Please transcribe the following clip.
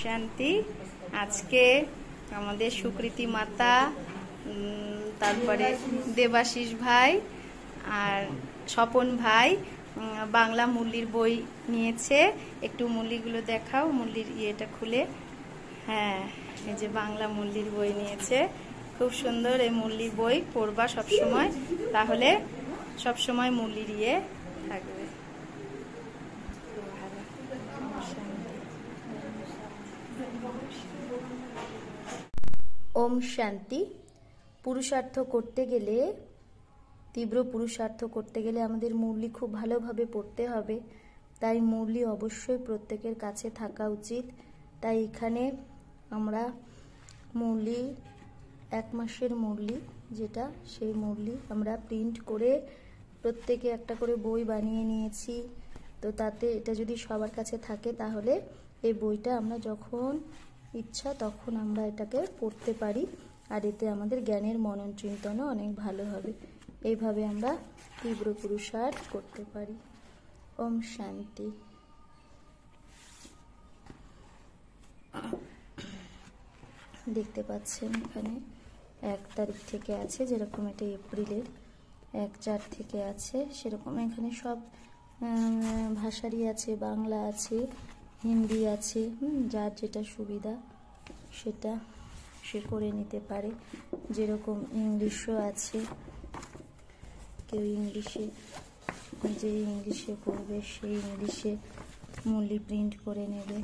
শান্তি। আজকে আমাদের সুকৃতি মাতা, তারপরে দেবাশিস ভাই আর স্বপন ভাই বাংলা মুল্লির বই নিয়েছে। একটু মুল্লিগুলো দেখাও, মুল্লির ইয়েটা খুলে। হ্যাঁ, এই যে বাংলা মুল্লির বই নিয়েছে, খুব সুন্দর। এই মুল্লির বই পড়বা সবসময়, তাহলে সবসময় মুল্লির ইয়ে থাকবে। ওম শান্তি। পুরুষার্থ করতে গেলে, তীব্র পুরুষার্থ করতে গেলে আমাদের মুরলি খুব ভালোভাবে পড়তে হবে। তাই মুরলি অবশ্যই প্রত্যেকের কাছে থাকা উচিত। তাই এখানে আমরা মুরলি, 1 মাসের মুরলি যেটা, সেই মুরলি আমরা প্রিন্ট করে প্রত্যেকে একটা করে বই বানিয়ে নিয়েছি। তো তাতে এটা যদি সবার কাছে থাকে তাহলে এই বইটা আমরা যখন ইচ্ছা তখন আমরা এটাকে পড়তে পারি, আর এতে আমাদের জ্ঞানের মনন চিন্তনও অনেক ভালো হবে। এইভাবে আমরা তীব্র পুরুষার্থ করতে পারি। ওম শান্তি। দেখতে পাচ্ছেন এখানে 1 তারিখ থেকে আছে, যেরকম এটা এপ্রিলের 1-4 থেকে আছে, সেরকম এখানে সব ভাষারই আছে, বাংলা আছে, হিন্দি আছে। যার যেটা সুবিধা সেটা সে করে নিতে পারে। যেরকম ইংলিশও আছে, কেউ ইংলিশে, যে ইংলিশে পড়বে সেই ইংলিশে মুরলি প্রিন্ট করে নেবে।